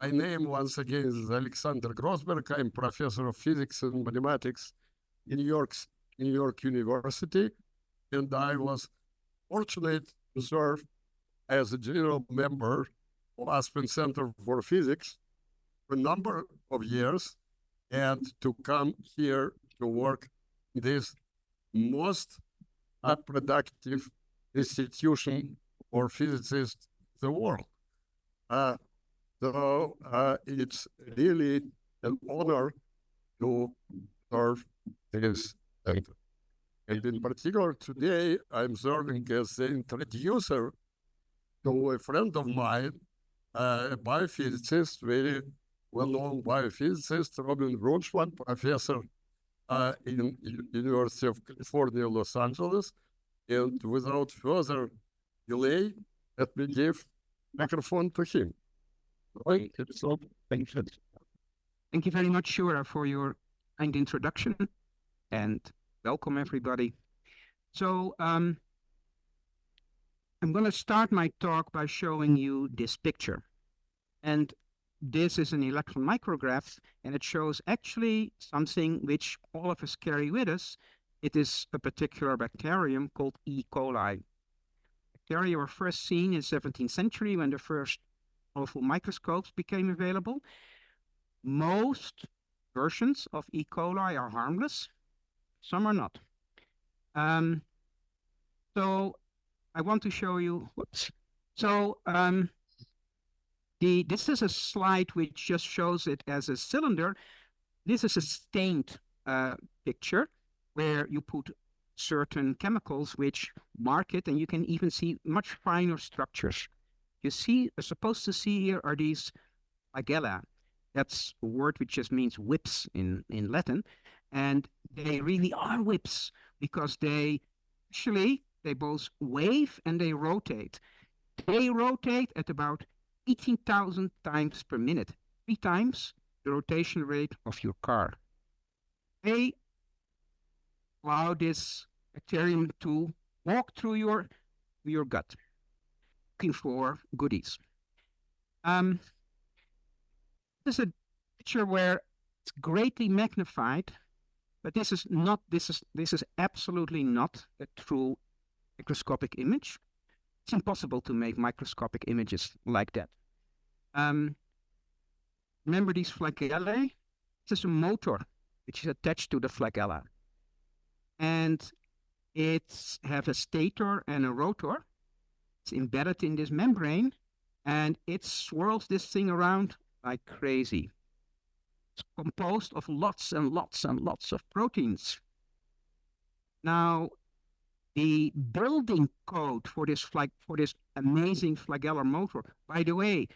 My name, once again, is Alexander Grossberg. I'm professor of physics and mathematics in New York University, and I was fortunate to serve as a general member of Aspen Center for Physics for a number of years, and to come here to work in this most unproductive institution for physicists in the world. So it's really an honor to serve this center. And in particular, today, I'm serving as the introducer to a friend of mine, a biophysicist, very well-known biophysicist, Robijn Bruinsma, professor in University of California, Los Angeles. And without further delay, let me give microphone to him. Thank you very much, Shura, for your kind introduction, and welcome everybody. So I'm going to start my talk by showing you this picture. And this is an electron micrograph, and it shows actually something which all of us carry with us. It is a particular bacterium called E. coli. Bacteria were first seen in the 17th century when the first powerful microscopes became available. Most versions of E. coli are harmless, some are not. So I want to show you, whoops. So this is a slide which just shows it as a cylinder. This is a stained picture where you put certain chemicals which mark it, and you can even see much finer structures. You are supposed to see here are these flagella. That's a word which just means whips in Latin. And they really are whips because they both wave and they rotate. They rotate at about 18,000 times per minute, 3 times the rotation rate of your car. They allow this bacterium to walk through your gut, looking for goodies. This is a picture where it's greatly magnified, but this is absolutely not a true microscopic image. It's impossible to make microscopic images like that. Remember these flagellae? This is a motor which is attached to the flagella. And it has a stator and a rotor. It's embedded in this membrane, and it swirls this thing around like crazy. It's composed of lots and lots and lots of proteins. Now, the building code for this amazing flagellar motor, by the way,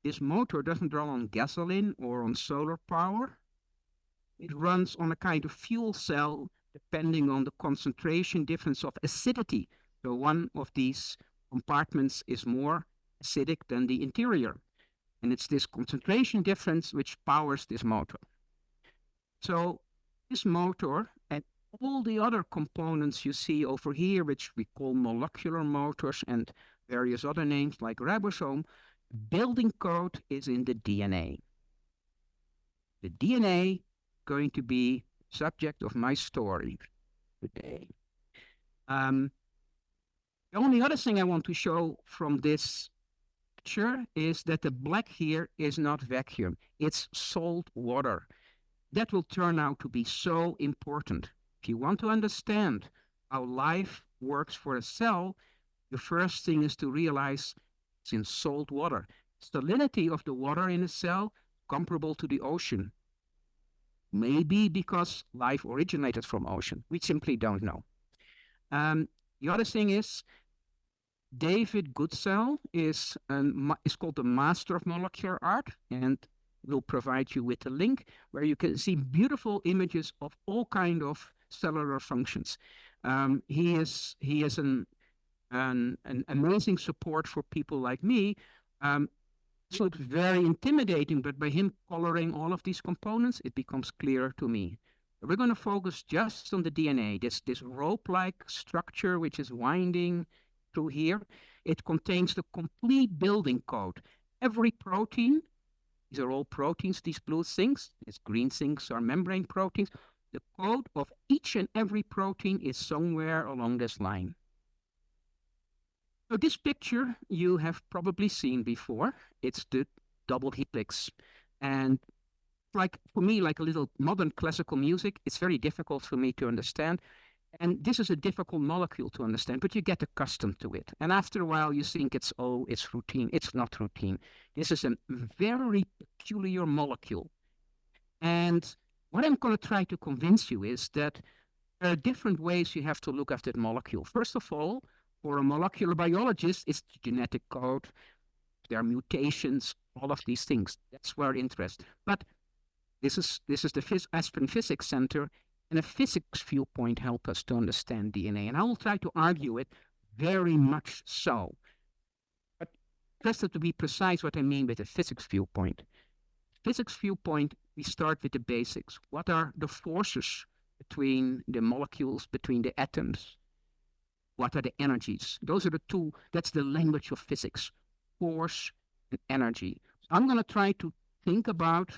this motor doesn't run on gasoline or on solar power. It runs on a kind of fuel cell depending on the concentration difference of acidity. So one of these compartments is more acidic than the interior. And it's this concentration difference which powers this motor. So this motor and all the other components you see over here, which we call molecular motors and various other names like ribosome, building code is in the DNA. The DNA is going to be subject of my story today. The only other thing I want to show from this picture is that the black here is not vacuum, it's salt water. That will turn out to be so important. If you want to understand how life works for a cell, the first thing is to realize it's in salt water. Salinity of the water in a cell comparable to the ocean. Maybe because life originated from ocean. We simply don't know. The other thing is, David Goodsell is called the master of molecular art, and we'll provide you with a link where you can see beautiful images of all kinds of cellular functions. He is an amazing support for people like me. So it's very intimidating, but by him coloring all of these components, it becomes clearer to me. We're going to focus just on the DNA, this rope-like structure which is winding through here. It contains the complete building code. Every protein These are all proteins, these blue things. These green things are membrane proteins. The code of each and every protein is somewhere along this line. So this picture you have probably seen before. It's the double helix. And like for me, like a little modern classical music, it's very difficult for me to understand. And this is a difficult molecule to understand, but you get accustomed to it. And after a while, you think it's routine. It's not routine. This is a very peculiar molecule. And what I'm going to try to convince you is that there are different ways you have to look at that molecule. First of all, for a molecular biologist, it's the genetic code. There are mutations, all of these things. That's where interest. But this is the Aspen Physics Center, and a physics viewpoint help us to understand DNA. And I will try to argue it very much so. But just to be precise what I mean with a physics viewpoint. Physics viewpoint, we start with the basics. What are the forces between the molecules, between the atoms? What are the energies? Those are the two, that's the language of physics, force and energy. So I'm going to try to think about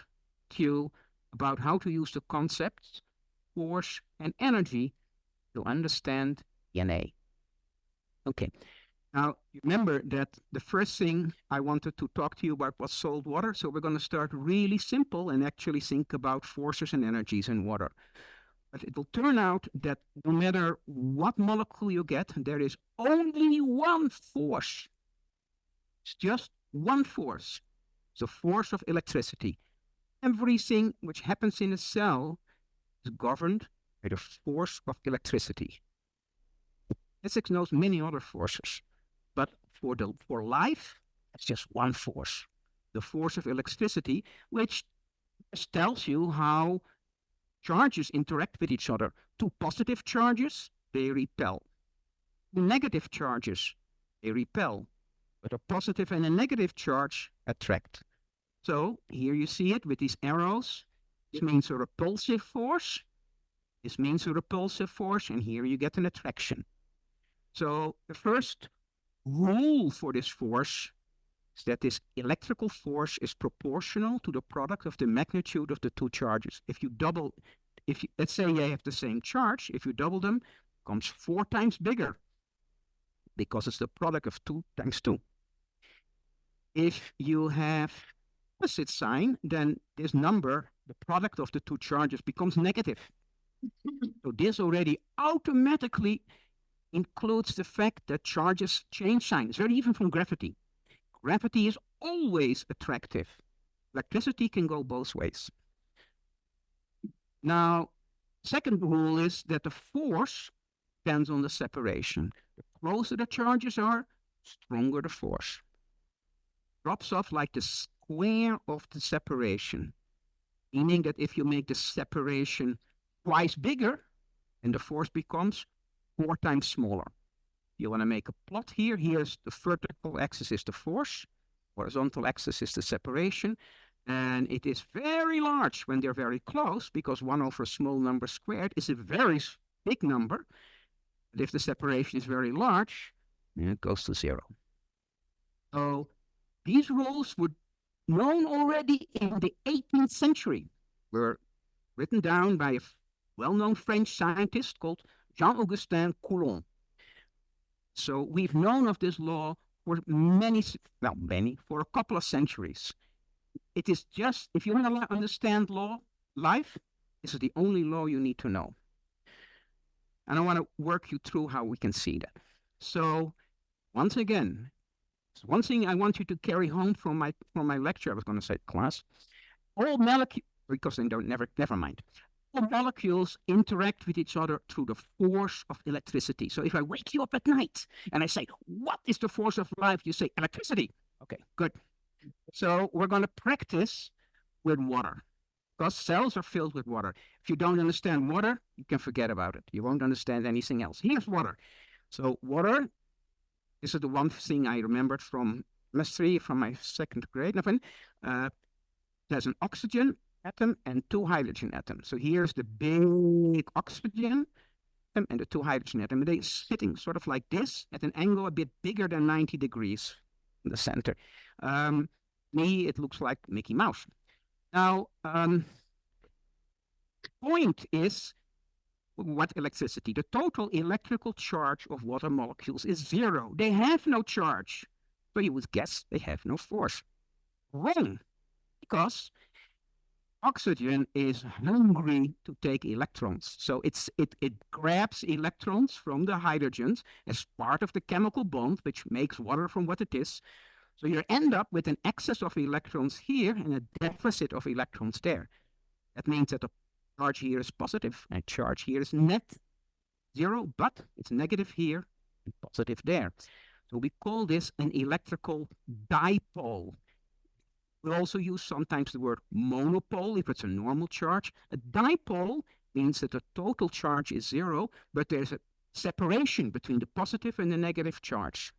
how to use the concepts force and energy to understand DNA. Okay, now remember that the first thing I wanted to talk to you about was salt water. So we're going to start really simple and actually think about forces and energies in water. But it will turn out that no matter what molecule you get, there is only one force. It's just one force. It's the force of electricity. Everything which happens in a cell is governed by the force of electricity. Physics knows many other forces, but for life, it's just one force, the force of electricity, which just tells you how charges interact with each other. Two positive charges, they repel. Two negative charges, they repel. But a positive and a negative charge attract. So here you see it with these arrows. This means a repulsive force. This means a repulsive force, and here you get an attraction. So the first rule for this force is that this electrical force is proportional to the product of the magnitude of the two charges. Let's say they have the same charge, if you double them, it becomes 4 times bigger because it's the product of 2 times 2. If you have opposite sign, then this number, the product of the two charges, becomes negative. So this already automatically includes the fact that charges change sign. It's very different from gravity. Gravity is always attractive. Electricity can go both ways. Now, second rule is that the force depends on the separation. The closer the charges are, stronger the force. Drops off like the square of the separation, meaning that if you make the separation twice bigger, then the force becomes 4 times smaller. You want to make a plot here. Here's the vertical axis is the force, horizontal axis is the separation, and it is very large when they're very close because 1 over a small number squared is a very big number. But if the separation is very large, then it goes to 0. So these rules were known already in the 18th century. Were written down by a well-known French scientist called Jean-Augustin Coulomb. So we've known of this law for for a couple of centuries. It is just, if you want to understand life, this is the only law you need to know. And I want to work you through how we can see that. So once again, one thing I want you to carry home from my lecture, I was going to say class, all molecules, because they don't, never mind. All molecules interact with each other through the force of electricity. So if I wake you up at night and I say, what is the force of life? You say electricity. Okay, good. So we're going to practice with water because cells are filled with water. If you don't understand water, you can forget about it. You won't understand anything else. Here's water. So water, this is the one thing I remembered from chemistry from my 2nd grade. There's an oxygen atom and 2 hydrogen atoms. So here's the big oxygen atom and the 2 hydrogen atoms. They're sitting sort of like this at an angle a bit bigger than 90 degrees in the center. me, it looks like Mickey Mouse. Now, point is what electricity? The total electrical charge of water molecules is 0. They have no charge. So you would guess they have no force. Wrong, because oxygen is hungry to take electrons. So it grabs electrons from the hydrogens as part of the chemical bond, which makes water from what it is. So you end up with an excess of electrons here and a deficit of electrons there. That means that the charge here is positive and charge here is net 0, but it's negative here and positive there. So we call this an electrical dipole. We also use sometimes the word monopole if it's a normal charge. A dipole means that the total charge is 0, but there's a separation between the positive and the negative charge.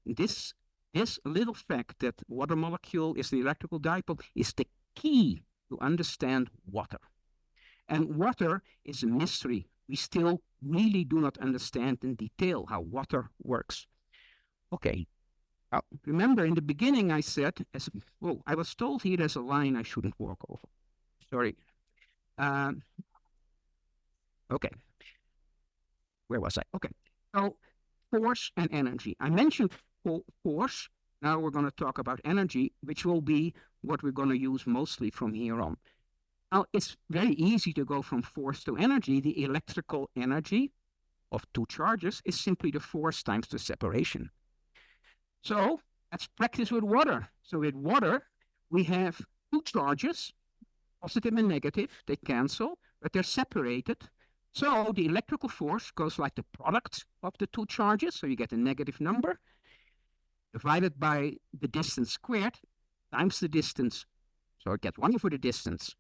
This little fact that water molecule is the electrical dipole is the key to understand water. And water is a mystery. We still really do not understand in detail how water works. Okay. Now, remember in the beginning I said, I was told here there's a line I shouldn't walk over. Sorry. Okay. Where was I? Okay. So force and energy. I mentioned force. Now we're going to talk about energy, which will be what we're going to use mostly from here on. Now, it's very easy to go from force to energy. The electrical energy of two charges is simply the force times the separation. So let's practice with water. So with water, we have two charges, positive and negative. They cancel, but they're separated. So the electrical force goes like the product of the two charges. So you get a negative number divided by the distance squared times the distance. So I get 1 for the distance.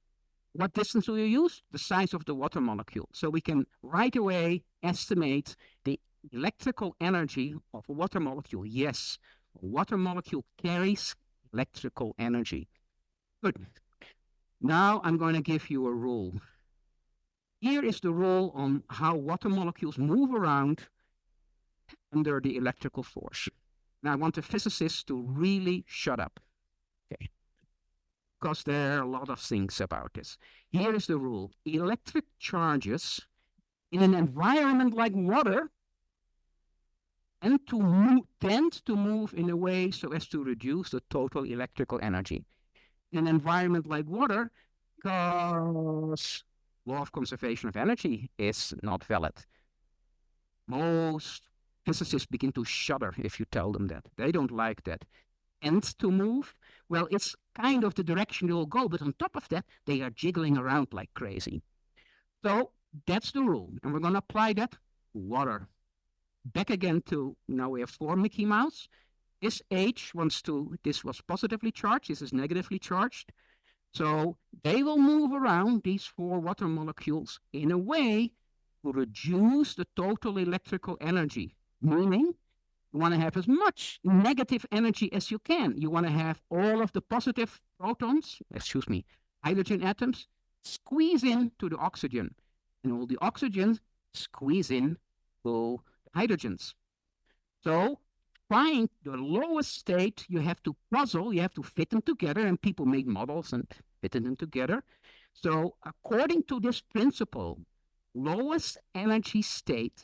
What distance do you use? The size of the water molecule. So we can right away estimate the electrical energy of a water molecule. Yes, a water molecule carries electrical energy. Good. Now I'm going to give you a rule. Here is the rule on how water molecules move around under the electrical force. Now I want the physicists to really shut up. Okay. Because there are a lot of things about this. Here is the rule. Electric charges in an environment like water tend to move in a way so as to reduce the total electrical energy. In an environment like water, because law of conservation of energy is not valid. Most physicists begin to shudder if you tell them that. They don't like that. And to move, well, it's kind of the direction they'll go, but on top of that, they are jiggling around like crazy. So that's the rule, and we're going to apply that to water. Back again to, now we have 4 Mickey Mouse. This H this was positively charged, this is negatively charged. So they will move around, these 4 water molecules, in a way to reduce the total electrical energy, meaning you want to have as much negative energy as you can. You want to have all of the positive protons, hydrogen atoms, squeeze into the oxygen. And all the oxygens squeeze in to the hydrogens. So find the lowest state, you have to puzzle, you have to fit them together, and people make models and fit them together. So according to this principle, lowest energy state,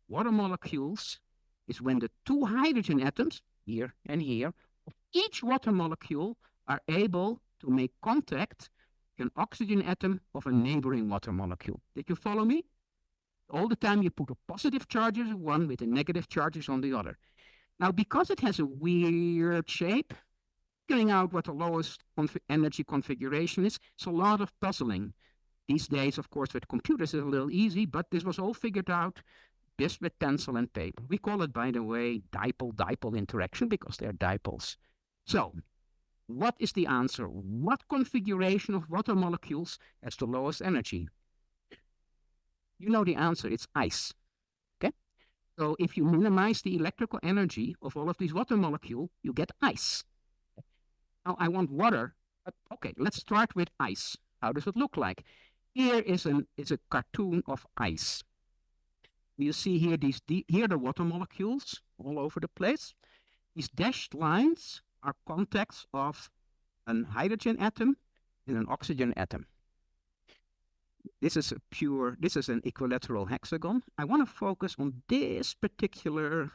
water molecules, is when the 2 hydrogen atoms, here and here, of each water molecule are able to make contact with an oxygen atom of a neighboring water molecule. Did you follow me? All the time you put the positive charges on one with the negative charges on the other. Now, because it has a weird shape, figuring out what the lowest energy configuration is, it's a lot of puzzling. These days, of course, with computers, it's a little easy, but this was all figured out just with pencil and paper. We call it, by the way, dipole-dipole interaction because they're dipoles. So, what is the answer? What configuration of water molecules has the lowest energy? You know the answer, it's ice. Okay? So if you minimize the electrical energy of all of these water molecules, you get ice. Now I want water, but okay, let's start with ice. How does it look like? Here is a cartoon of ice. You see here here are the water molecules all over the place. These dashed lines are contacts of an hydrogen atom and an oxygen atom. This is an equilateral hexagon. I want to focus on this particular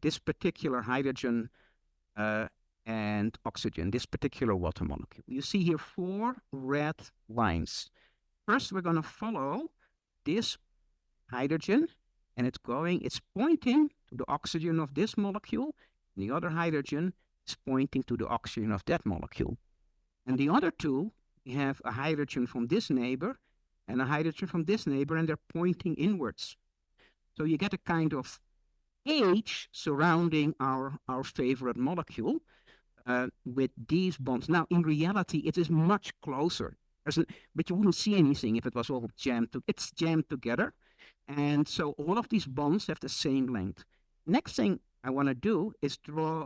this particular hydrogen and oxygen, this particular water molecule. You see here 4 red lines. First, we're going to follow this hydrogen, and it's pointing to the oxygen of this molecule, and the other hydrogen is pointing to the oxygen of that molecule. And the other two, we have a hydrogen from this neighbor and a hydrogen from this neighbor, and they're pointing inwards. So you get a kind of H surrounding our favorite molecule with these bonds. Now, in reality, it is much closer. But you wouldn't see anything if it was all it's jammed together. And so all of these bonds have the same length. Next thing I want to do is draw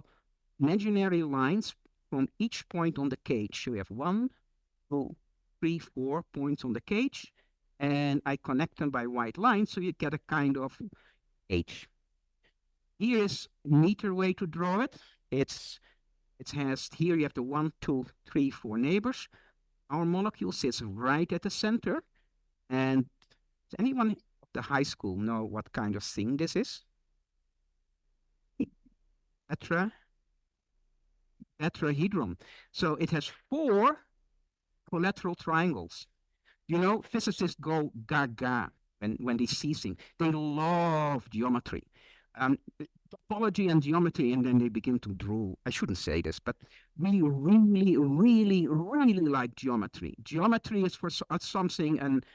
imaginary lines from each point on the cage. So we have 1, 2, 3, 4 points on the cage, and I connect them by white lines, so you get a kind of H. Here is a neater way to draw it. Here you have the 1, 2, 3, 4 neighbors. Our molecule sits right at the center. And does anyone at the high school know what kind of thing this is? Tetrahedron. So it has 4 collateral triangles. You know, physicists go gaga when they see things. They love geometry. Topology and geometry, and then they begin to drool. I shouldn't say this, but we really, really, really like geometry. Geometry is for something and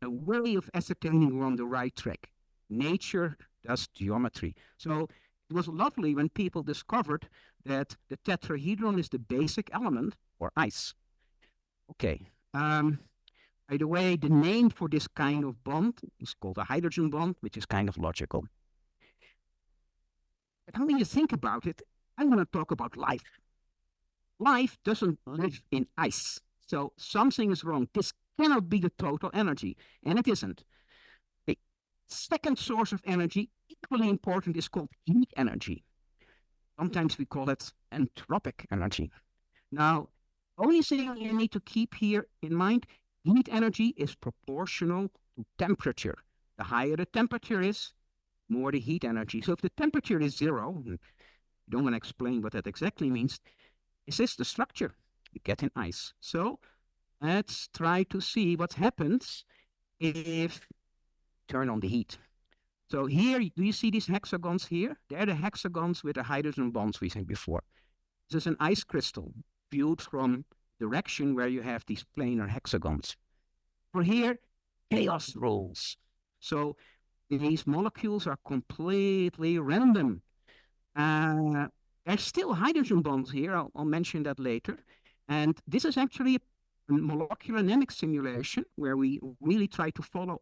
a way of ascertaining we're on the right track. Nature does geometry. So it was lovely when people discovered that the tetrahedron is the basic element for ice. Okay. By the way, the name for this kind of bond is called a hydrogen bond, which is kind of logical. But when you think about it, I want to talk about life. Life doesn't live in ice. So something is wrong. This cannot be the total energy, and it isn't. The second source of energy, equally important, is called heat energy. Sometimes we call it entropic energy. Now, only thing you need to keep here in mind, heat energy is proportional to temperature. The higher the temperature is, more the heat energy. So if the temperature is 0, I don't want to explain what that exactly means, this is the structure you get in ice. So let's try to see what happens if turn on the heat. So here, do you see these hexagons here? They're the hexagons with the hydrogen bonds we said before. This is an ice crystal viewed from direction where you have these planar hexagons. For here, chaos rules. So these molecules are completely random. There's still hydrogen bonds here. I'll mention that later. And this is actually a molecular dynamics simulation where we really try to follow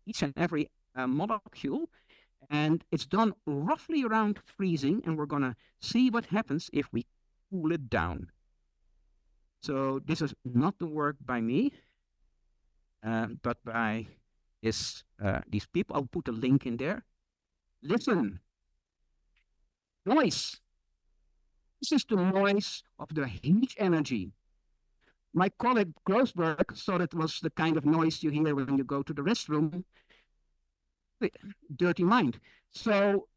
each and every molecule. And it's done roughly around freezing. And we're going to see what happens if we cool it down. So this is not the work by me, but by these people. I'll put a link in there. Listen. Noise. This is the noise of the heat energy. My colleague Grossberg thought it was the kind of noise you hear when you go to the restroom. Dirty mind. So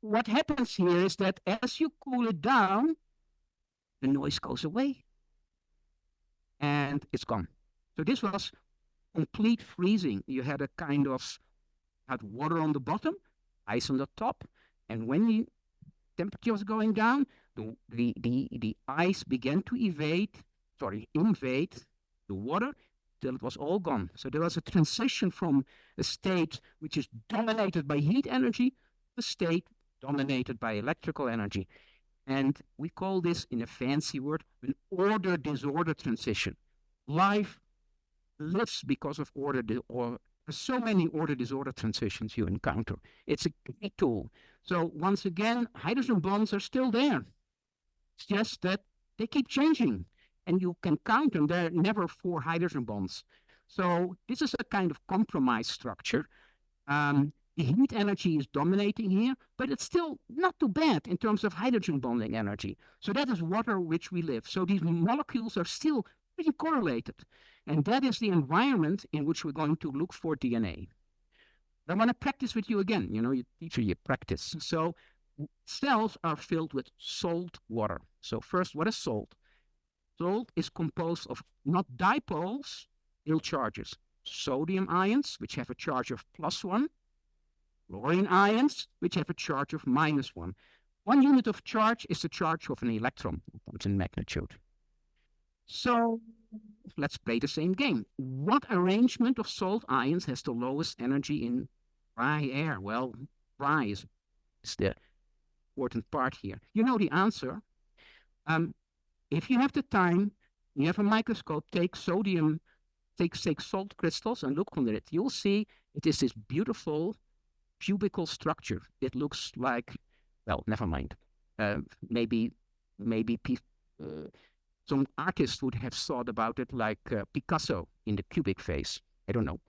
what happens here is that as you cool it down, the noise goes away. And it's gone. So this was complete freezing. You had had water on the bottom, ice on the top, and when the temperature was going down, the ice began to invade the water till it was all gone. So there was a transition from a state which is dominated by heat energy to a state dominated by electrical energy. And we call this, in a fancy word, an order-disorder transition. Life lives because of order, or so many order-disorder transitions you encounter. It's a great tool. So once again, hydrogen bonds are still there. It's just that they keep changing, and you can count them. There are never 4 hydrogen bonds. So this is a kind of compromise structure. The heat energy is dominating here, but it's still not too bad in terms of hydrogen bonding energy. So that is water which we live. So these molecules are still pretty correlated. And that is the environment in which we're going to look for DNA. I want to practice with you again. You know, you teacher, you practice. So cells are filled with salt water. So first, what is salt? Salt is composed of not dipoles, ill charges. Sodium ions, which have a charge of +1. Chlorine ions, which have a charge of -1. 1 unit of charge is the charge of an electron, it's in magnitude. So let's play the same game. What arrangement of salt ions has the lowest energy in dry air? Well, dry is the important part here. You know the answer. If you have the time, you have a microscope, take salt crystals and look under it. You'll see it is this beautiful cubical structure. It looks like, well, never mind. Maybe some artist would have thought about it like Picasso in the cubic phase. I don't know.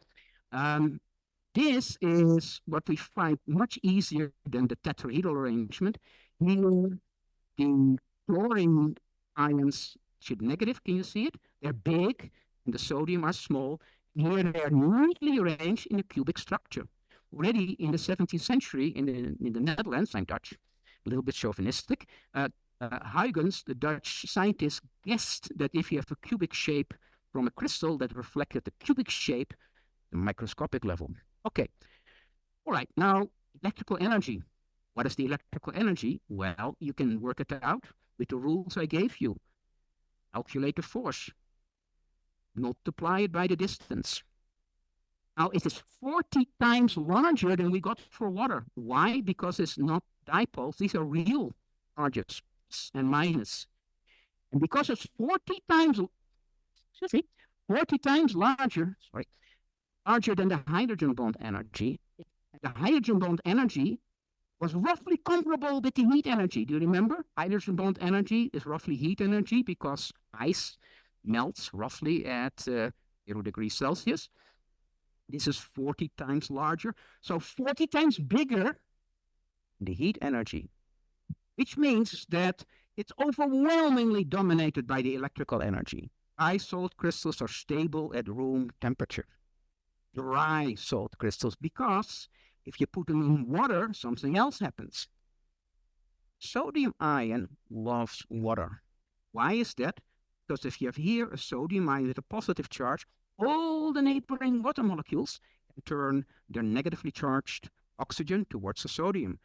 This is what we find much easier than the tetrahedral arrangement. Here, the chlorine ions should negative. Can you see it? They're big, and the sodium are small. Here they are neatly arranged in a cubic structure. Already in the 17th century in the Netherlands, I'm Dutch, a little bit chauvinistic, Huygens, the Dutch scientist, guessed that if you have a cubic shape from a crystal that reflected the cubic shape at the microscopic level. Okay. All right. Now, electrical energy. What is the electrical energy? Well, you can work it out with the rules I gave you. Calculate the force. Multiply it by the distance. Now, it is 40 times larger than we got for water. Why? Because it's not dipoles. These are real charges and minus. And because it's 40 times larger than the hydrogen bond energy, the hydrogen bond energy was roughly comparable with the heat energy. Do you remember? Hydrogen bond energy is roughly heat energy because ice melts roughly at 0 degrees Celsius. This is 40 times larger, so 40 times bigger the heat energy, which means that it's overwhelmingly dominated by the electrical energy. Dry salt crystals are stable at room temperature. Dry salt crystals, because if you put them in water, something else happens. Sodium ion loves water. Why is that? Because if you have here a sodium ion with a positive charge, all the neighboring water molecules can turn their negatively charged oxygen towards the sodium.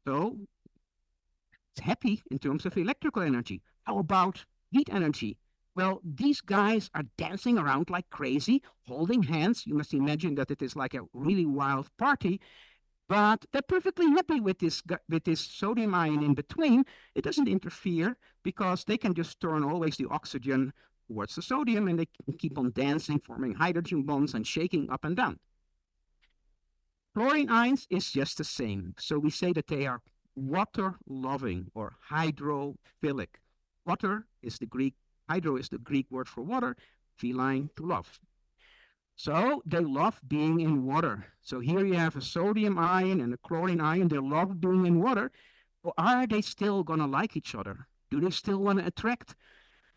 So it's happy in terms of electrical energy. How about heat energy? Well, these guys are dancing around like crazy, holding hands. You must imagine that it is like a really wild party, but they're perfectly happy with this sodium ion in between. It doesn't interfere because they can just turn always the oxygen towards the sodium, and they can keep on dancing, forming hydrogen bonds and shaking up and down. Chlorine ions is just the same. So we say that they are water-loving or hydrophilic. Water is the Greek, hydro is the Greek word for water, feline to love. So they love being in water. So here you have a sodium ion and a chlorine ion. They love being in water. Or are they still going to like each other? Do they still want to attract?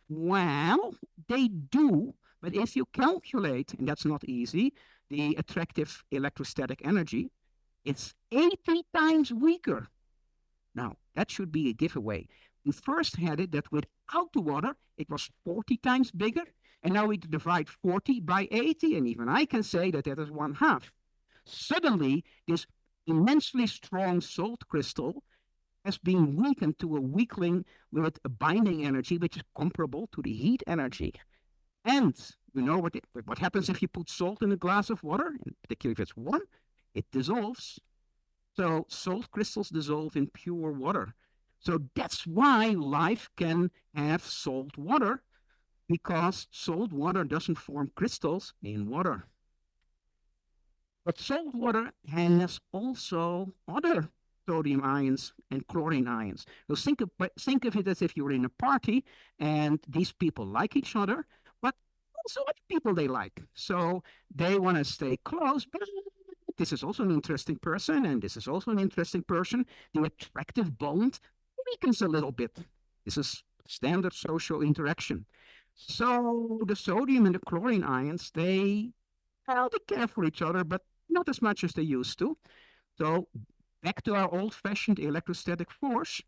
Well, they do, but if you calculate, and that's not easy, the attractive electrostatic energy, it's 80 times weaker. Now, that should be a giveaway. We first had it that without the water, it was 40 times bigger, and now we divide 40 by 80, and even I can say that that is 1/2. Suddenly, this immensely strong salt crystal has been weakened to a weakling with a binding energy which is comparable to the heat energy. And you know what happens if you put salt in a glass of water, in particular if it's warm? It dissolves. So salt crystals dissolve in pure water. So that's why life can have salt water, because salt water doesn't form crystals in water. But salt water has also other sodium ions and chlorine ions. So think of it as if you're in a party and these people like each other, but also other people they like. So they want to stay close, but this is also an interesting person, and this is also an interesting person. The attractive bond weakens a little bit. This is standard social interaction. So the sodium and the chlorine ions, they care for each other, but not as much as they used to. So back to our old-fashioned electrostatic force.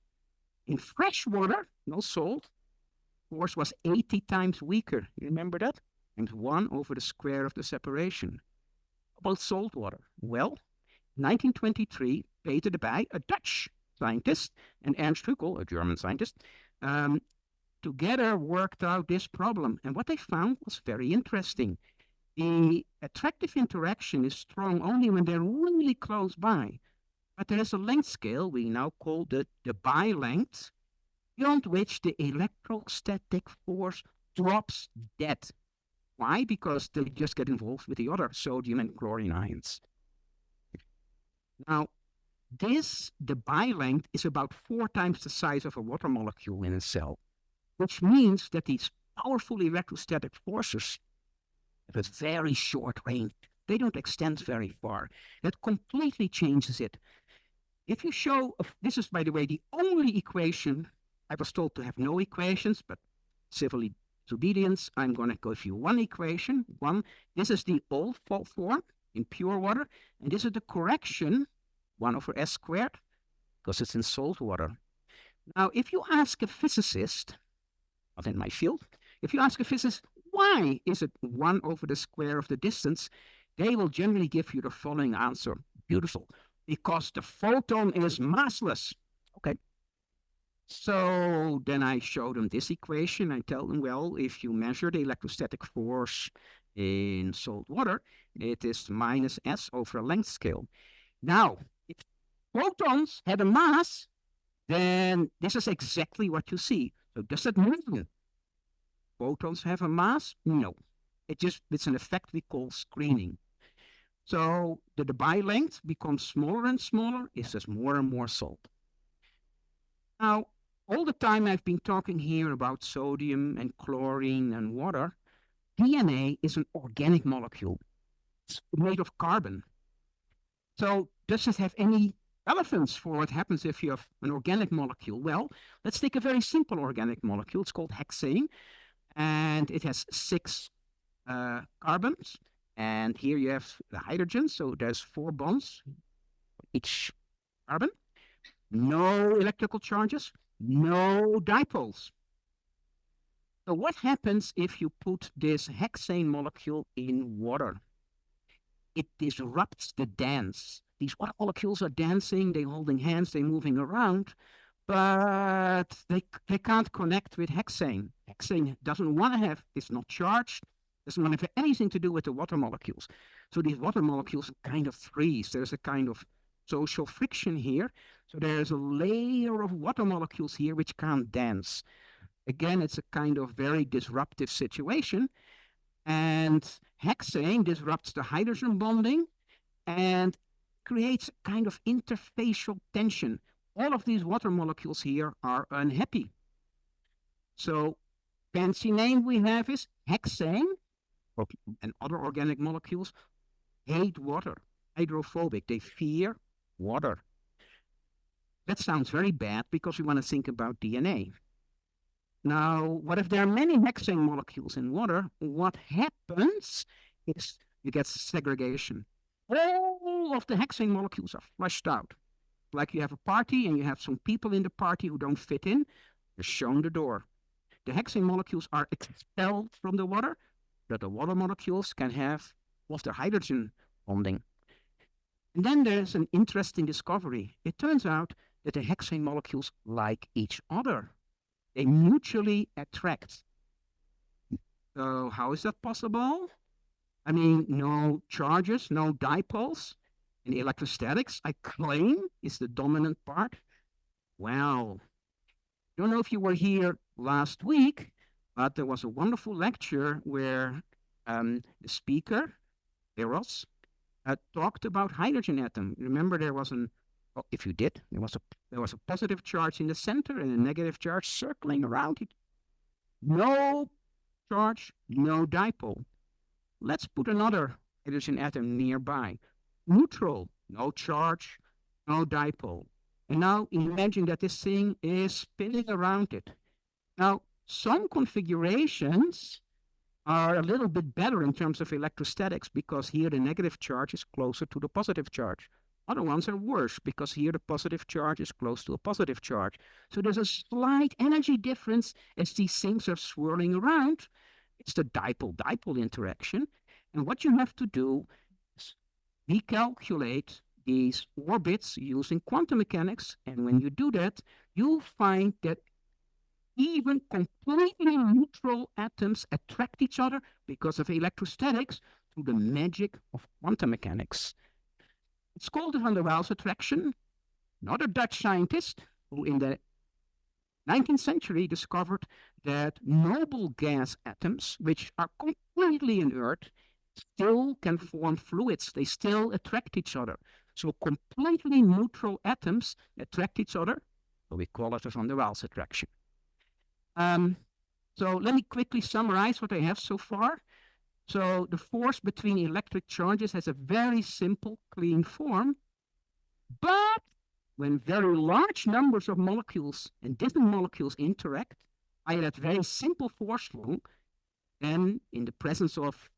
In fresh water, no salt, force was 80 times weaker. You remember that? And 1 over the square of the separation. About salt water. Well, 1923, Peter de Bij, a Dutch scientist, and Ernst Haeckel, a German scientist, together worked out this problem. And what they found was very interesting. The attractive interaction is strong only when they're really close by. But there is a length scale we now call the Bij length, beyond which the electrostatic force drops dead. Why? Because they just get involved with the other sodium and chlorine ions. Now, the Bij length is about 4 times the size of a water molecule in a cell, which means that these powerful electrostatic forces have a very short range. They don't extend very far. That completely changes it. If you show, this is, by the way, the only equation. I was told to have no equations, but civil disobedience, I'm going to give you one equation. This is the old form in pure water, and this is the correction, 1 over s squared, because it's in salt water. Now, if you ask a physicist, not in my field, if you ask a physicist, why is it 1 over the square of the distance, they will generally give you the following answer. Beautiful. Because the photon is massless. Okay. So then I show them this equation. I tell them, well, if you measure the electrostatic force in salt water, it is minus s over a length scale. Now, if photons had a mass, then this is exactly what you see. So does that mean photons have a mass? No. It's an effect we call screening. So the Bij length becomes smaller and smaller. It's just more and more salt. Now, all the time I've been talking here about sodium and chlorine and water, DNA is an organic molecule. It's made of carbon. So does it have any relevance for what happens if you have an organic molecule? Well, let's take a very simple organic molecule. It's called hexane, and it has 6 carbons. And here you have the hydrogen, so there's 4 bonds each carbon. No electrical charges, no dipoles. So what happens if you put this hexane molecule in water? It disrupts the dance. These water molecules are dancing, they're holding hands, they're moving around, but they can't connect with hexane. Hexane doesn't want to have, it's not charged, doesn't want to have anything to do with the water molecules. So these water molecules kind of freeze. There's a kind of social friction here. So there's a layer of water molecules here which can't dance. Again, it's a kind of very disruptive situation. And hexane disrupts the hydrogen bonding and creates a kind of interfacial tension. All of these water molecules here are unhappy. So fancy name we have is hexane, and other organic molecules hate water, hydrophobic. They fear water. That sounds very bad because we want to think about DNA. Now, what if there are many hexane molecules in water? What happens is you get segregation. All of the hexane molecules are flushed out. Like you have a party and you have some people in the party who don't fit in, they're shown the door. The hexane molecules are expelled from the water, but the water molecules can have their hydrogen bonding. And then there's an interesting discovery. It turns out that the hexane molecules like each other. They mutually attract. So how is that possible? I mean, no charges, no dipoles. In electrostatics, I claim, is the dominant part. Well, I don't know if you were here last week, but there was a wonderful lecture where the speaker, Eros, talked about hydrogen atom. Remember, there was if you did, there was a positive charge in the center and a negative charge circling around it. No charge, no dipole. Let's put another hydrogen atom nearby. neutral, no charge, no dipole. And now imagine that this thing is spinning around it. Now, some configurations are a little bit better in terms of electrostatics because here the negative charge is closer to the positive charge. Other ones are worse because here the positive charge is close to a positive charge. So there's a slight energy difference as these things are swirling around. It's the dipole-dipole interaction. And what you have to do is recalculate these orbits using quantum mechanics. And when you do that, you'll find that even completely neutral atoms attract each other because of electrostatics through the magic of quantum mechanics. It's called the van der Waals attraction. Another Dutch scientist who in the 19th century discovered that noble gas atoms, which are completely inert, still can form fluids. They still attract each other. So completely neutral atoms attract each other. So we call it the van der Waals attraction. So let me quickly summarize what I have so far. So the force between electric charges has a very simple, clean form. But when very large numbers of molecules and different molecules interact by that very simple force law, then in the presence of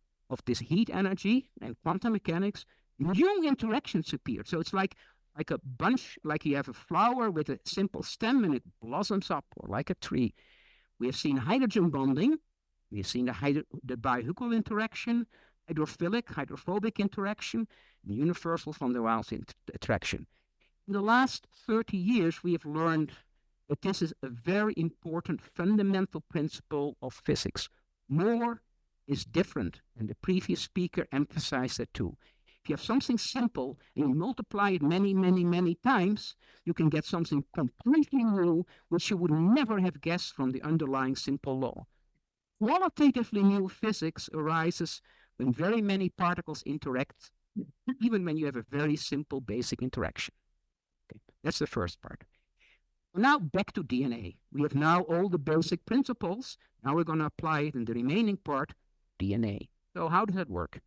this heat energy and quantum mechanics, new interactions appear. So it's like a bunch, like you have a flower with a simple stem and it blossoms up, or like a tree. We have seen hydrogen bonding. We have seen the biomolecular interaction, hydrophobic interaction, and universal van der Waals attraction. In the last 30 years, we have learned that this is a very important fundamental principle of physics. More is different, and the previous speaker emphasized that too. If you have something simple and you multiply it many, many, many times, you can get something completely new, which you would never have guessed from the underlying simple law. Qualitatively new physics arises when very many particles interact, even when you have a very simple basic interaction. Okay, that's the first part. Now back to DNA. We have now all the basic principles. Now we're going to apply it in the remaining part, DNA. So how does that work?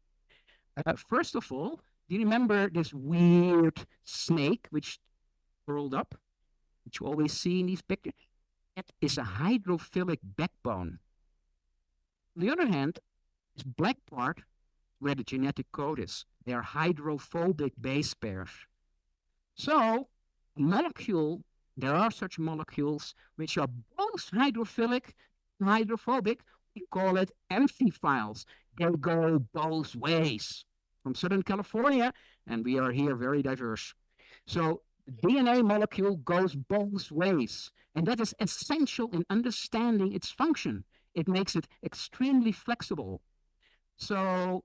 First of all, do you remember this weird snake which curled up, which you always see in these pictures? That is a hydrophilic backbone. On the other hand, this black part, where the genetic code is, they are hydrophobic base pairs. So, a molecule, there are such molecules which are both hydrophilic and hydrophobic. We call it amphiphiles. They go both ways. From Southern California, and we are here very diverse. So, the DNA molecule goes both ways, and that is essential in understanding its function. It makes it extremely flexible. So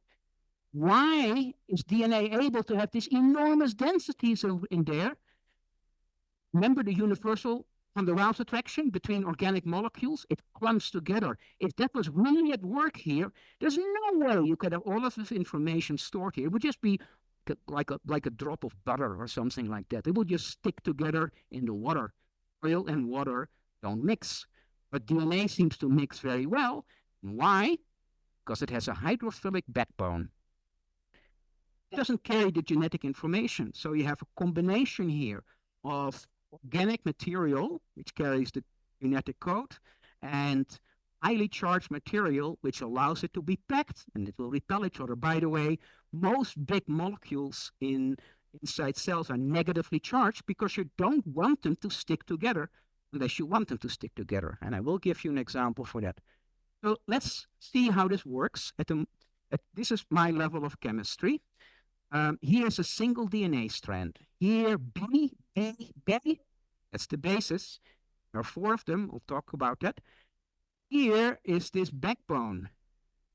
why is DNA able to have these enormous densities in there? Remember the universal van der Waals attraction between organic molecules? It clumps together. If that was really at work here, there's no way you could have all of this information stored here. It would just be like a drop of butter or something like that. It would just stick together in the water. Oil and water don't mix. But DNA seems to mix very well. Why? Because it has a hydrophilic backbone. It doesn't carry the genetic information. So you have a combination here of organic material, which carries the genetic code, and highly charged material, which allows it to be packed, and it will repel each other. By the way, most big molecules inside cells are negatively charged because you don't want them to stick together unless you want them to stick together. And I will give you an example for that. So let's see how this works. This is my level of chemistry. Here's a single DNA strand. Here, B, that's the basis. There are 4 of them. We'll talk about that. Here is this backbone.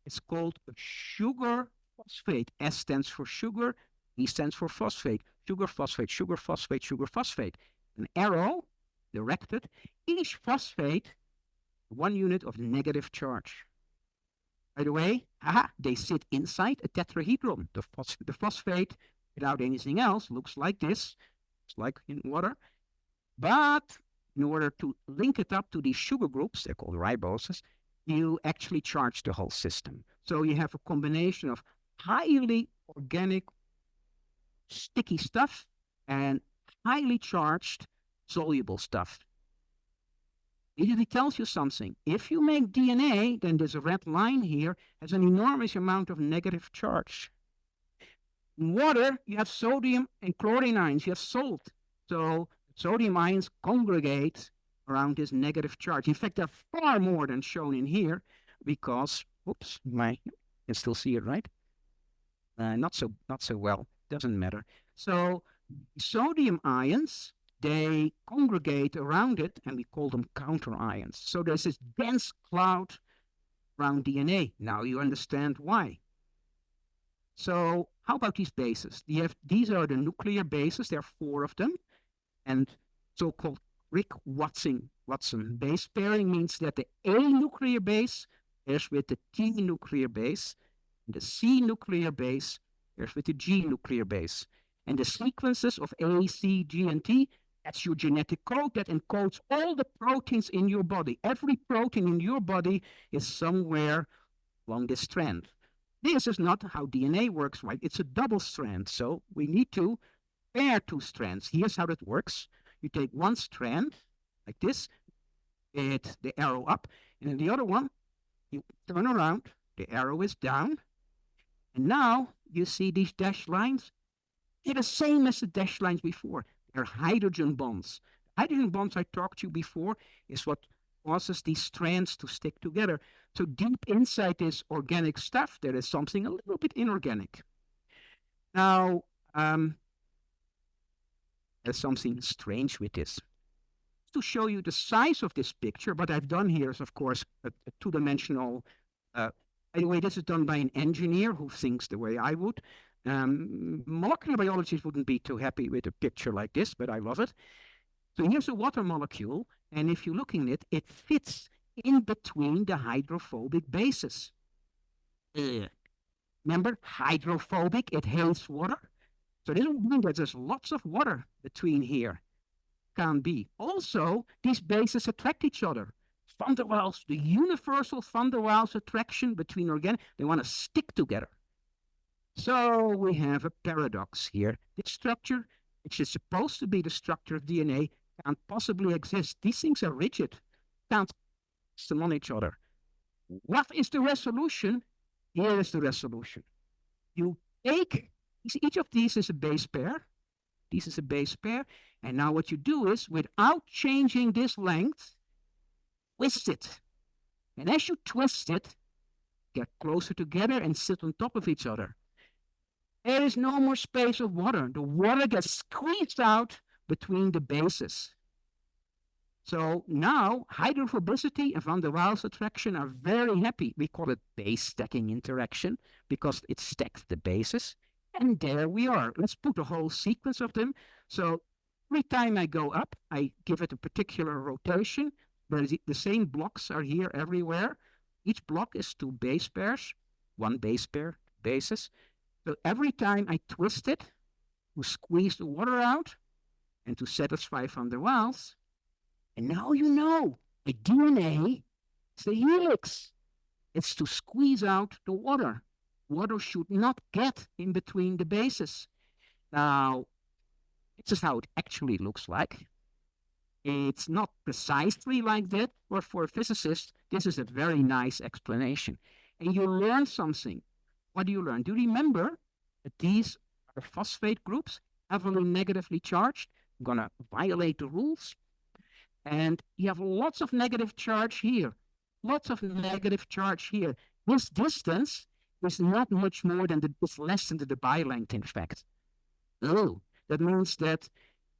It's called a sugar phosphate. S stands for sugar. E stands for phosphate. Sugar phosphate, sugar phosphate, sugar phosphate. An arrow directed. Each phosphate, 1 unit of negative charge. By the way, they sit inside a tetrahedron. The phosphate, without anything else, looks like this. It's like in water. But in order to link it up to these sugar groups, they're called riboses, you actually charge the whole system. So you have a combination of highly organic sticky stuff and highly charged soluble stuff. It tells you something. If you make DNA, then this red line here has an enormous amount of negative charge. In water, you have sodium and chlorine ions, you have salt. So sodium ions congregate around this negative charge. In fact, they're far more than shown in here because, oops, you can still see it, right? Not so well, doesn't matter. So sodium ions, they congregate around it, and we call them counter ions. So there's this dense cloud around DNA. Now you understand why. So how about these bases? These are the nuclear bases. There are 4 of them. And so-called Crick-Watson base pairing means that the A nuclear base pairs with the T nuclear base, and the C nuclear base pairs with the G nuclear base. And the sequences of A, C, G, and T, that's your genetic code that encodes all the proteins in your body. Every protein in your body is somewhere along this strand. This is not how DNA works, right? It's a double strand, so we need to pair 2 strands. Here's how that works. You take one strand, like this, with the arrow up, and then the other one, you turn around, the arrow is down, and now you see these dashed lines. They're the same as the dashed lines before. They're hydrogen bonds. Hydrogen bonds I talked to you before is what causes these strands to stick together. So deep inside this organic stuff, there is something a little bit inorganic. Now, there's something strange with this. To show you the size of this picture, what I've done here is, of course, a 2-dimensional. Anyway, this is done by an engineer who thinks the way I would. Molecular biologists wouldn't be too happy with a picture like this, but I love it. So here's a water molecule, and if you're looking at it, it fits in between the hydrophobic bases. Remember, hydrophobic, it hates water. So this would mean that there's lots of water between here. Can be. Also, these bases attract each other. Van der Waals, the universal Van der Waals attraction between organic, they want to stick together. So we have a paradox here. This structure, which is supposed to be the structure of DNA, can't possibly exist. These things are rigid, can't stand on each other. What is the resolution? Here is the resolution. You take, each of these is a base pair. This is a base pair. And now what you do is, without changing this length, twist it. And as you twist it, get closer together and sit on top of each other. There is no more space of water. The water gets squeezed out between the bases. So now hydrophobicity and Van der Waals attraction are very happy. We call it base stacking interaction because it stacks the bases. And there we are. Let's put a whole sequence of them. So every time I go up, I give it a particular rotation, where the same blocks are here everywhere. Each block is 2 base pairs, 1 base pair, bases. So every time I twist it to squeeze the water out and to satisfy Van der Waals, and now you know, the DNA is the helix. It's to squeeze out the water. Water should not get in between the bases. Now, this is how it actually looks like. It's not precisely like that, but for a physicist, this is a very nice explanation. And you learn something. What do you learn? Do you remember that these are phosphate groups, heavily negatively charged? I'm going to violate the rules. And you have lots of negative charge here. Lots of negative charge here. This distance is not much more than it's less than the Debye length, in fact. Oh, that means that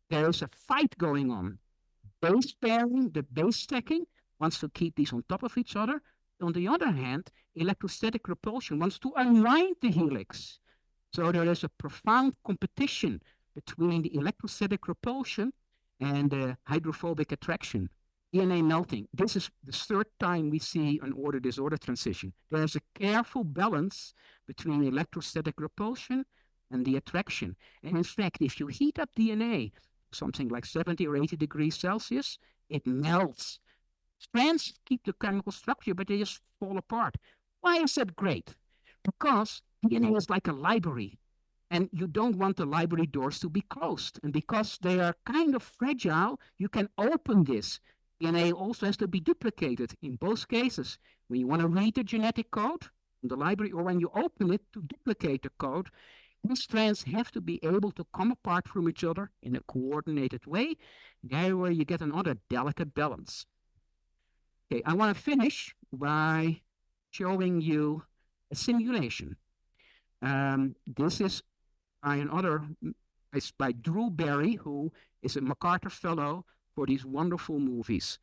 there is a fight going on. Base pairing, the base stacking, wants to keep these on top of each other. On the other hand, electrostatic repulsion wants to unwind the helix. So there is a profound competition between the electrostatic repulsion and the hydrophobic attraction. DNA melting. This is the 3rd time we see an order-disorder transition. There is a careful balance between electrostatic repulsion and the attraction. And in fact, if you heat up DNA, something like 70 or 80 degrees Celsius, it melts. Strands keep the chemical structure, but they just fall apart. Why is that great? Because DNA is like a library. And you don't want the library doors to be closed. And because they are kind of fragile, you can open this. DNA also has to be duplicated in both cases. When you want to read the genetic code in the library, or when you open it to duplicate the code, these strands have to be able to come apart from each other in a coordinated way. There where you get another delicate balance. Okay, I want to finish by showing you a simulation. This is by Drew Barry, who is a MacArthur Fellow for these wonderful movies.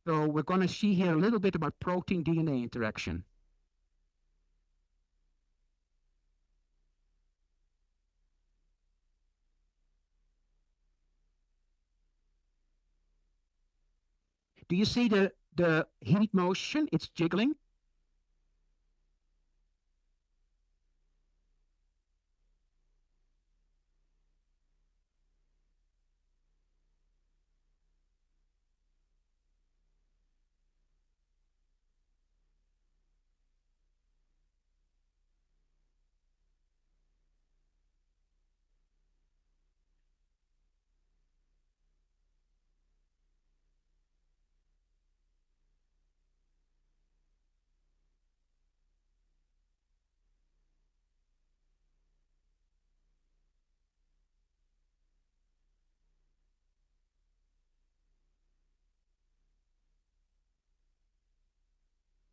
So we're going to see here a little bit about protein-DNA interaction. Do you see the heat motion? It's jiggling.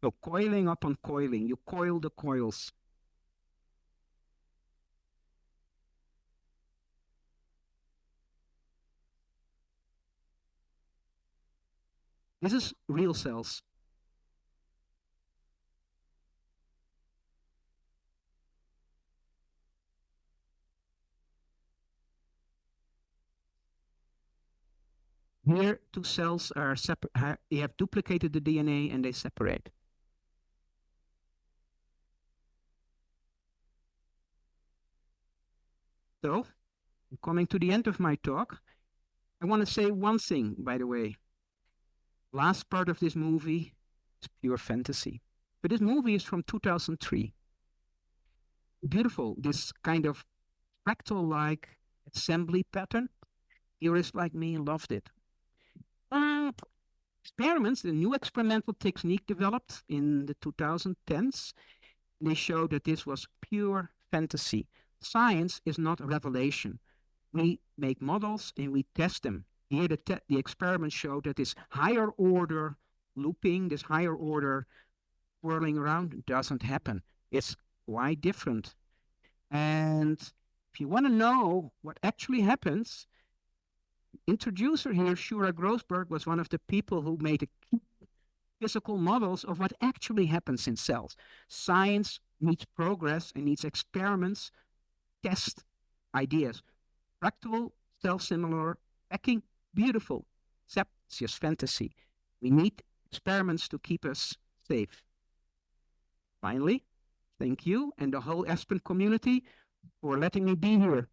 So coiling upon coiling, you coil the coils. This is real cells. Here, two cells are separate. They have duplicated the DNA and they separate. So, coming to the end of my talk, I want to say one thing, by the way. Last part of this movie is pure fantasy. But this movie is from 2003. Beautiful, this kind of fractal-like assembly pattern. Theorists like me loved it. Experiments, the new experimental technique developed in the 2010s, they show that this was pure fantasy. Science is not revelation. We make models and we test them. Here the experiments show that this higher order looping, this higher order whirling around doesn't happen. It's quite different. And if you want to know what actually happens, introducer here, Shura Grossberg, was one of the people who made the physical models of what actually happens in cells. Science needs progress and needs experiments, test ideas. Fractal, self-similar, packing, beautiful, except it's just fantasy. We need experiments to keep us safe. Finally, thank you and the whole Aspen community for letting me be here.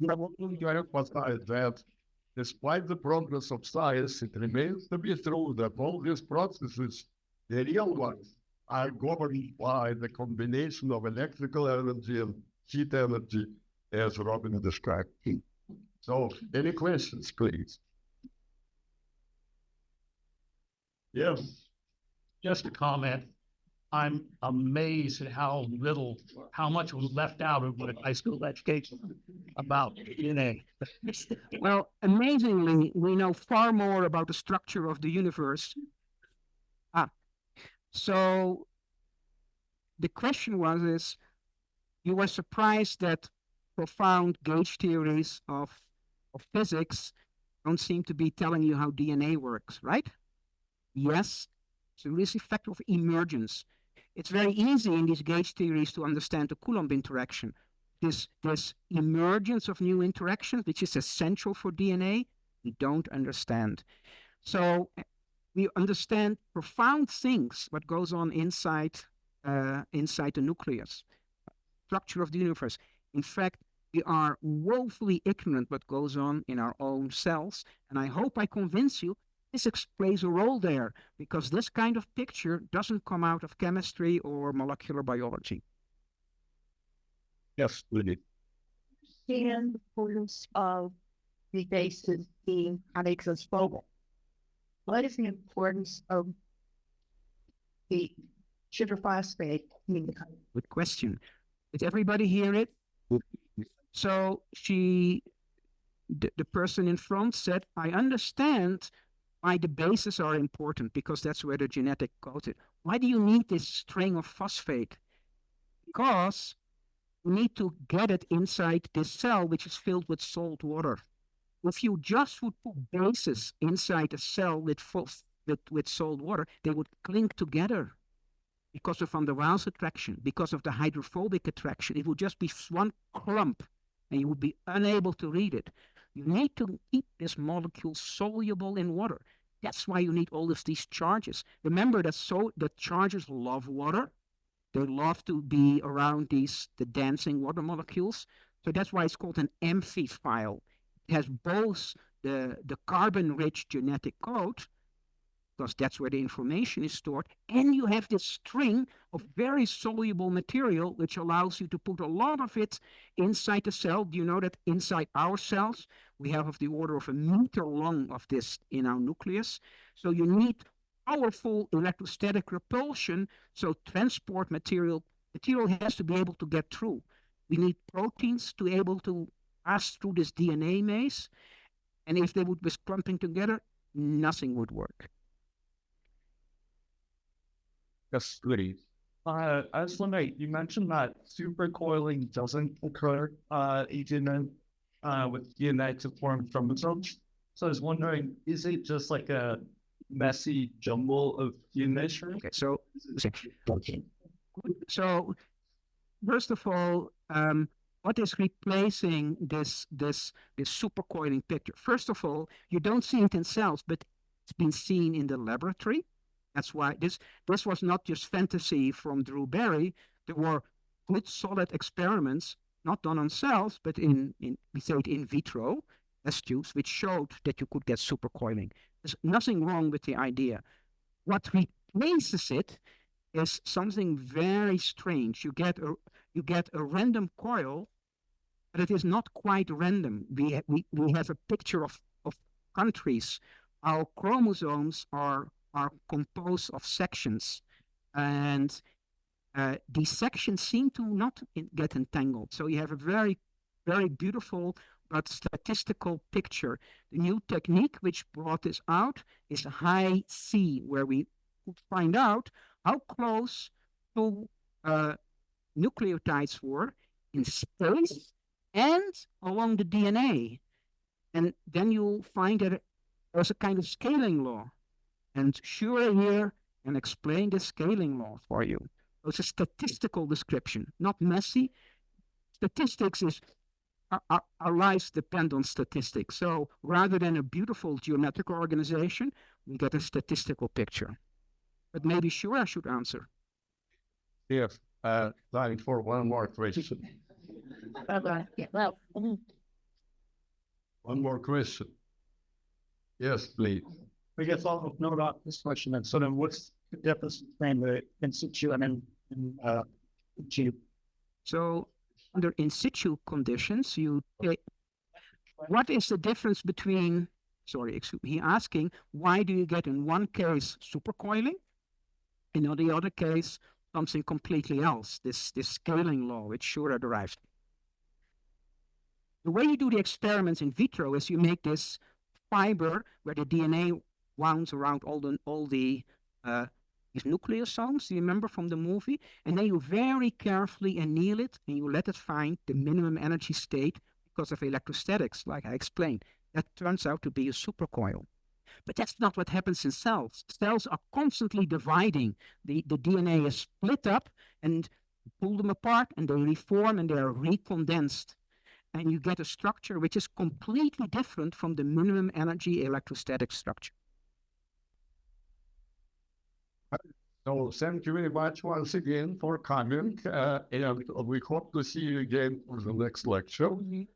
I want to emphasize that despite the progress of science, it remains to be true that all these processes, the real ones, are governed by the combination of electrical energy and heat energy, as Robijn described. So, any questions, please? Yes. Just a comment. I'm amazed at how much was left out of what high school education about DNA. Well, amazingly, we know far more about the structure of the universe. So the question was, you were surprised that profound gauge theories of physics don't seem to be telling you how DNA works, right? Yes, it's a risk factor of emergence. It's very easy in these gauge theories to understand the Coulomb interaction. This emergence of new interactions, which is essential for DNA, we don't understand. So we understand profound things, what goes on inside the nucleus, structure of the universe. In fact, we are woefully ignorant what goes on in our own cells. And I hope I convince you physics plays a role there, because this kind of picture doesn't come out of chemistry or molecular biology. Yes, really. And the importance of the bases being hydrophobic. What is the importance of the sugar phosphate? Good question. Did everybody hear it? So the person in front said, I understand why the bases are important, because that's where the genetic code is. Why do you need this string of phosphate? Because you need to get it inside this cell, which is filled with salt water. If you just would put bases inside a cell with salt water, they would cling together because of van der Waals attraction, because of the hydrophobic attraction. It would just be one clump, and you would be unable to read it. You need to keep this molecule soluble in water. That's why you need all of these charges. Remember that charges love water. They love to be around the dancing water molecules. So that's why it's called an amphiphile. It has both the carbon-rich genetic code, because that's where the information is stored, and you have this string of very soluble material, which allows you to put a lot of it inside the cell. Do you know that inside our cells, we have of the order of 1 meter long of this in our nucleus? So you need powerful electrostatic repulsion, so transport material has to be able to get through. We need proteins to be able to pass through this DNA maze, and if they would be clumping together, nothing would work. Yes, really. I was wondering, you mentioned that supercoiling doesn't occur even with DNA to form chromosomes. So I was wondering, is it just like a messy jumble of DNA strands? Okay, so first of all, what is replacing this supercoiling picture? First of all, you don't see it in cells, but it's been seen in the laboratory. That's why this was not just fantasy from Drew Barry. There were good, solid experiments, not done on cells, but we say it in vitro test tubes, which showed that you could get supercoiling. There's nothing wrong with the idea. What replaces it is something very strange. You get a random coil, but it is not quite random. We have a picture of countries. Our chromosomes are composed of sections, and these sections seem to not get entangled. So you have a very, very beautiful but statistical picture. The new technique which brought this out is high C, where we could find out how close to nucleotides were in space and along the DNA. And then you'll find that there's a kind of scaling law. And Shure here can explain the scaling law for you. It's a statistical description, not messy. Statistics is, our lives depend on statistics. So rather than a beautiful geometrical organization, we get a statistical picture. But maybe Shure I should answer. Yes, time for one more question. One more question. Yes, please. I guess I'll note off this question then. So then what's the difference between the in situ and in situ? So under in situ conditions, you take, what is the difference between, he asking, why do you get in one case supercoiling, and in the other case, something completely else, this scaling law, which Shure derived. The way you do the experiments in vitro is you make this fiber where the DNA wounds around all the these nucleosomes, you remember from the movie? And then you very carefully anneal it, and you let it find the minimum energy state because of electrostatics, like I explained. That turns out to be a supercoil. But that's not what happens in cells. Cells are constantly dividing. The DNA is split up, and pull them apart, and they reform, and they are recondensed. And you get a structure which is completely different from the minimum energy electrostatic structure. So thank you very much once again for coming, and we hope to see you again for the next lecture.